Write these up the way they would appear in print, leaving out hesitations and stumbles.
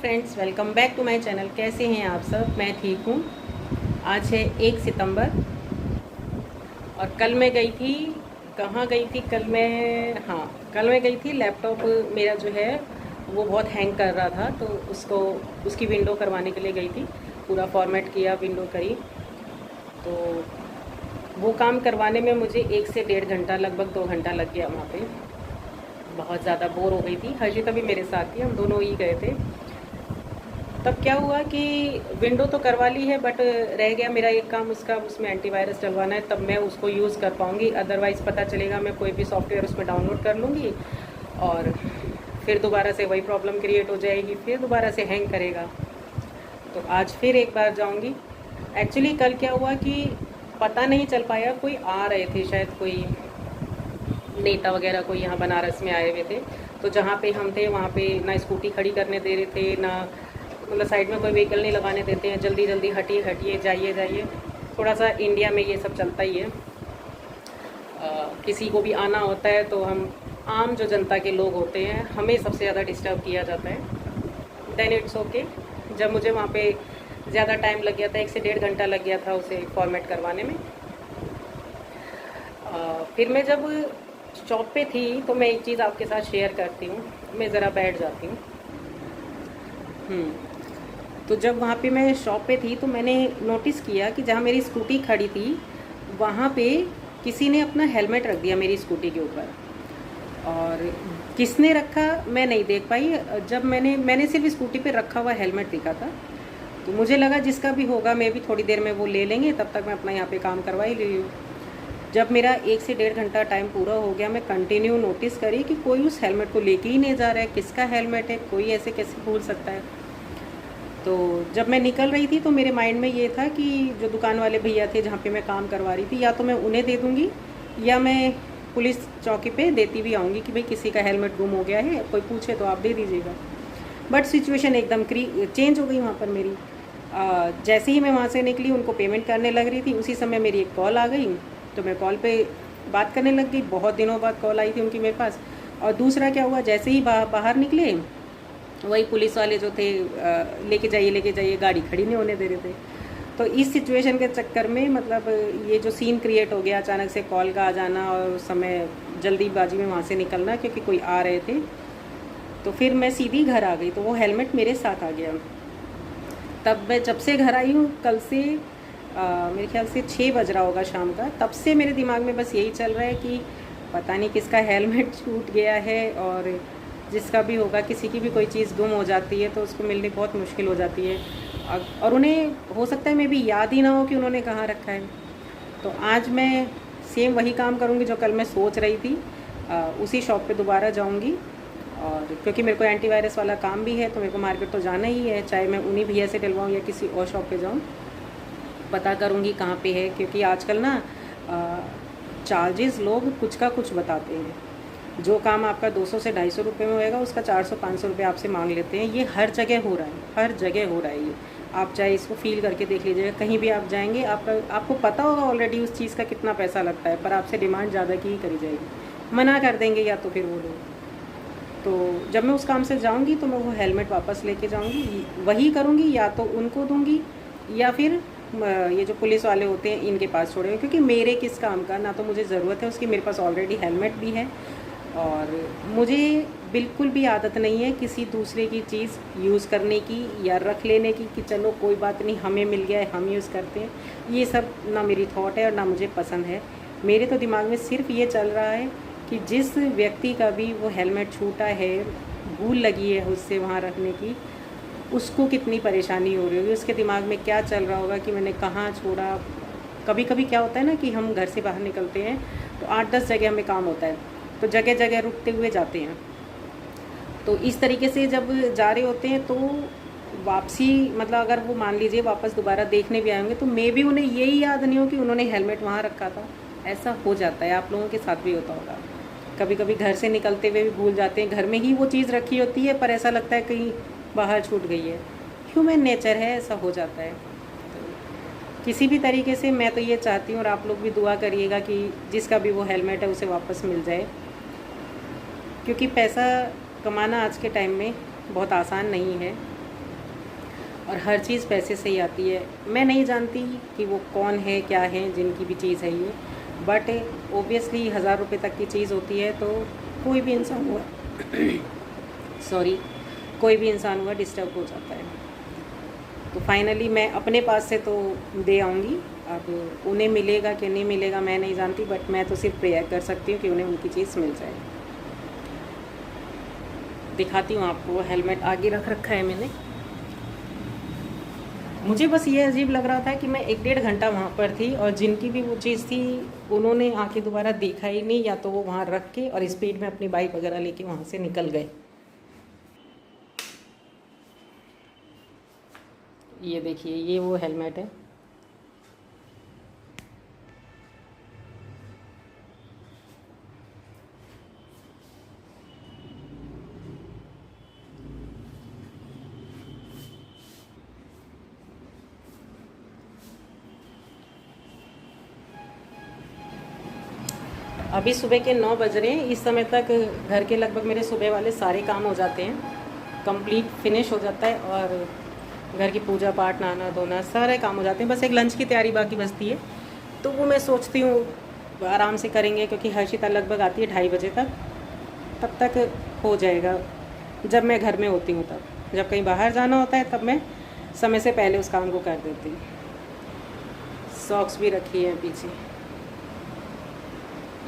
Friends, welcome back to my channel. कैसे हैं आप सब? मैं ठीक हूँ। आज है 1 सितंबर और कल मैं गई थी, कहाँ गई थी कल मैं, हाँ कल मैं गई थी। लैपटॉप मेरा जो है वो बहुत हैंग कर रहा था, तो उसकी विंडो करवाने के लिए गई थी। पूरा फॉर्मेट किया, विंडो करी। तो वो काम करवाने में मुझे 1 से 1.5 घंटा, लगभग 2 घंटा लग गया वहाँ पे। बहुत ज़्यादा बोर हो गई थी। हर्षिता भी मेरे साथ थी, हम दोनों ही गए थे। तब क्या हुआ कि विंडो तो करवा ली है, बट रह गया मेरा एक काम, उसका उसमें एंटीवायरस डलवाना है, तब मैं उसको यूज़ कर पाऊँगी। अदरवाइज़ पता चलेगा मैं कोई भी सॉफ्टवेयर उसमें डाउनलोड कर लूँगी और फिर दोबारा से वही प्रॉब्लम क्रिएट हो जाएगी, फिर दोबारा से हैंग करेगा। तो आज फिर एक बार जाऊँगी। एक्चुअली कल क्या हुआ कि पता नहीं चल पाया, कोई आ रहे थे शायद, कोई नेता वगैरह कोई यहाँ बनारस में आए हुए थे। तो जहाँ पे हम थे वहाँ पे ना स्कूटी खड़ी करने दे रहे थे, ना मतलब साइड में कोई व्हीकल नहीं लगाने देते हैं। जल्दी जल्दी हटिए हटिए, जाइए जाइए। थोड़ा सा इंडिया में ये सब चलता ही है। किसी को भी आना होता है तो हम आम जो जनता के लोग होते हैं, हमें सबसे ज़्यादा डिस्टर्ब किया जाता है। Then it's okay. जब मुझे वहाँ पे ज़्यादा टाइम लग गया था, 1 से 1.5 घंटा लग गया था उसे फॉर्मेट करवाने में। फिर मैं जब शॉप पे थी तो मैं एक चीज़ आपके साथ शेयर करती हूँ। मैं ज़रा बैठ जाती हूँ। तो जब वहाँ पे मैं शॉप पे थी तो मैंने नोटिस किया कि जहाँ मेरी स्कूटी खड़ी थी वहाँ पे किसी ने अपना हेलमेट रख दिया मेरी स्कूटी के ऊपर। और किसने रखा मैं नहीं देख पाई। जब मैंने सिर्फ स्कूटी पे रखा हुआ हेलमेट दिखा था, तो मुझे लगा जिसका भी होगा मैं भी थोड़ी देर में वो ले लेंगे, तब तक मैं अपना यहाँ पे काम करवा ही रही हूँ। जब मेरा 1 से 1.5 घंटा टाइम पूरा हो गया, मैं कंटिन्यू नोटिस करी कि कोई उस हेलमेट को लेके ही नहीं जा रहा है। किसका हेलमेट है, कोई ऐसे कैसे भूल सकता है। तो जब मैं निकल रही थी तो मेरे माइंड में ये था कि जो दुकान वाले भैया थे जहाँ पे मैं काम करवा रही थी, या तो मैं उन्हें दे दूँगी या मैं पुलिस चौकी पे देती भी आऊँगी कि भाई किसी का हेलमेट गुम हो गया है, कोई पूछे तो आप दे दीजिएगा। बट सिचुएशन एकदम चेंज हो गई वहाँ पर मेरी। जैसे ही मैं वहाँ से निकली, उनको पेमेंट करने लग रही थी, उसी समय मेरी एक कॉल आ गई। तो मैं कॉल पे बात करने लग गई। बहुत दिनों बाद कॉल आई थी उनकी मेरे पास। और दूसरा क्या हुआ, जैसे ही बाहर निकले, वही पुलिस वाले जो थे लेके जाइए, गाड़ी खड़ी नहीं होने दे रहे थे। तो इस सिचुएशन के चक्कर में मतलब ये जो सीन क्रिएट हो गया, अचानक से कॉल का आ जाना और उस समय जल्दीबाजी में वहाँ से निकलना क्योंकि कोई आ रहे थे। तो फिर मैं सीधी घर आ गई, तो वो हेलमेट मेरे साथ आ गया। तब मैं जब से घर आई हूँ, कल से मेरे ख्याल से 6 बज रहा होगा शाम का, तब से मेरे दिमाग में बस यही चल रहा है कि पता नहीं किसका हेलमेट छूट गया है। और जिसका भी होगा, किसी की भी कोई चीज़ गुम हो जाती है तो उसको मिलनी बहुत मुश्किल हो जाती है। और उन्हें हो सकता है मैं भी याद ही ना हो कि उन्होंने कहाँ रखा है। तो आज मैं सेम वही काम करूँगी जो कल मैं सोच रही थी। उसी शॉप पे दोबारा जाऊँगी। और क्योंकि मेरे को एंटीवायरस वाला काम भी है तो मेरे को मार्केट तो जाना ही है, चाहे मैं उन्हीं भैया से डलवाऊँ या किसी और शॉप पे जाऊँ। पता करूँगी कहाँ पे है, क्योंकि आजकल ना चार्जेस लोग कुछ का कुछ बताते हैं। जो काम आपका 200 से 250 रुपये में होएगा, उसका 400-500 रुपये आपसे मांग लेते हैं। ये हर जगह हो रहा है, हर जगह हो रहा है ये। आप चाहे इसको फील करके देख लीजिएगा, कहीं भी आप जाएंगे आपको पता होगा ऑलरेडी उस चीज़ का कितना पैसा लगता है, पर आपसे डिमांड ज़्यादा की ही करी जाएगी। मना कर देंगे या तो फिर वो लोग। तो जब मैं उस काम से जाऊंगी तो मैं वो हेलमेट वापस लेके जाऊंगी, वही करूंगी, या तो उनको दूंगी या फिर ये जो पुलिस वाले होते हैं इनके पास छोड़ेंगे। क्योंकि मेरे किस काम का, ना तो मुझे ज़रूरत है उसकी, मेरे पास ऑलरेडी हेलमेट भी है। और मुझे बिल्कुल भी आदत नहीं है किसी दूसरे की चीज़ यूज़ करने की या रख लेने की कि चलो कोई बात नहीं, हमें मिल गया है हम यूज़ करते हैं। ये सब ना मेरी थॉट है और ना मुझे पसंद है। मेरे तो दिमाग में सिर्फ ये चल रहा है कि जिस व्यक्ति का भी वो हेलमेट छूटा है, भूल लगी है उससे वहाँ रखने की, उसको कितनी परेशानी हो रही होगी, उसके दिमाग में क्या चल रहा होगा कि मैंने कहाँ छोड़ा। कभी कभी क्या होता है ना कि हम घर से बाहर निकलते हैं तो 8-10 जगह हमें काम होता है, तो जगह जगह रुकते हुए जाते हैं। तो इस तरीके से जब जा रहे होते हैं तो वापसी, मतलब अगर वो मान लीजिए वापस दोबारा देखने भी आएंगे तो मे भी उन्हें यही याद नहीं हो कि उन्होंने हेलमेट वहाँ रखा था। ऐसा हो जाता है, आप लोगों के साथ भी होता होगा। कभी कभी घर से निकलते हुए भी भूल जाते हैं, घर में ही वो चीज़ रखी होती है पर ऐसा लगता है कहीं बाहर छूट गई है। ह्यूमन नेचर है, ऐसा हो जाता है। तो किसी भी तरीके से मैं तो ये चाहती हूँ, और आप लोग भी दुआ करिएगा कि जिसका भी वो हेलमेट है उसे वापस मिल जाए। क्योंकि पैसा कमाना आज के टाइम में बहुत आसान नहीं है। और हर चीज़ पैसे से ही आती है। मैं नहीं जानती कि वो कौन है क्या है जिनकी भी चीज़ है ये, बट ओबियसली 1000 रुपये तक की चीज़ होती है तो कोई भी इंसान हुआ सॉरी कोई भी इंसान हुआ डिस्टर्ब हो जाता है। तो फाइनली मैं अपने पास से तो दे आऊँगी। अब उन्हें मिलेगा कि नहीं मिलेगा मैं नहीं जानती, बट मैं तो सिर्फ प्रेयर कर सकती हूँ कि उन्हें उनकी चीज़ मिल जाए। दिखाती हूँ आपको, हेलमेट आगे रख रखा है मैंने। मुझे बस ये अजीब लग रहा था कि मैं 1-1.5 घंटा वहाँ पर थी और जिनकी भी वो चीज़ थी उन्होंने आके दोबारा देखा ही नहीं, या तो वो वहाँ रख के और स्पीड में अपनी बाइक वगैरह लेके वहाँ से निकल गए। ये देखिए, ये वो हेलमेट है। अभी सुबह के 9 बज रहे हैं। इस समय तक घर के लगभग मेरे सुबह वाले सारे काम हो जाते हैं, कंप्लीट फिनिश हो जाता है और घर की पूजा पाठ, नहाना धोना सारे काम हो जाते हैं। बस एक लंच की तैयारी बाकी बचती है, तो वो मैं सोचती हूँ आराम से करेंगे क्योंकि हर्षिता लगभग आती है 2:30 बजे तक, तब तक हो जाएगा। जब मैं घर में होती हूँ तब, जब कहीं बाहर जाना होता है तब मैं समय से पहले उस काम को कर देती हूँ। सॉक्स भी रखी है पीछे।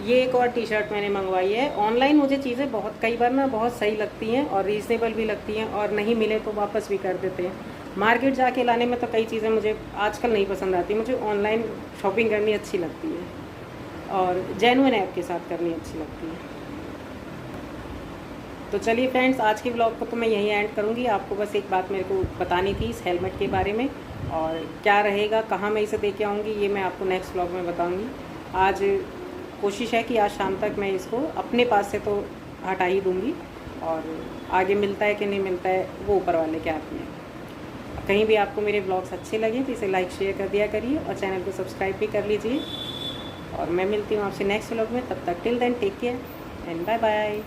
ये एक और टी शर्ट मैंने मंगवाई है ऑनलाइन। मुझे चीज़ें कई बार ना बहुत सही लगती हैं और रीज़नेबल भी लगती हैं, और नहीं मिले तो वापस भी कर देते हैं। मार्केट जाके लाने में तो कई चीज़ें मुझे आजकल नहीं पसंद आती। मुझे ऑनलाइन शॉपिंग करनी अच्छी लगती है और जेन्युइन ऐप के साथ करनी अच्छी लगती है। तो चलिए फ्रेंड्स, आज के व्लॉग को तो मैं यहीं एंड करूँगी। आपको बस एक बात मेरे को बतानी थी इस हेलमेट के बारे में, और क्या रहेगा, कहाँ मैं इसे दे के आऊँगी, ये मैं आपको नेक्स्ट व्लॉग में बताऊँगी। आज कोशिश है कि आज शाम तक मैं इसको अपने पास से तो हटा ही दूँगी, और आगे मिलता है कि नहीं मिलता है वो ऊपर वाले के हाथ में। कहीं भी आपको मेरे ब्लॉग्स अच्छे लगे तो इसे लाइक शेयर कर दिया करिए और चैनल को सब्सक्राइब भी कर लीजिए। और मैं मिलती हूँ आपसे नेक्स्ट व्लॉग में। तब तक till then take care and bye bye.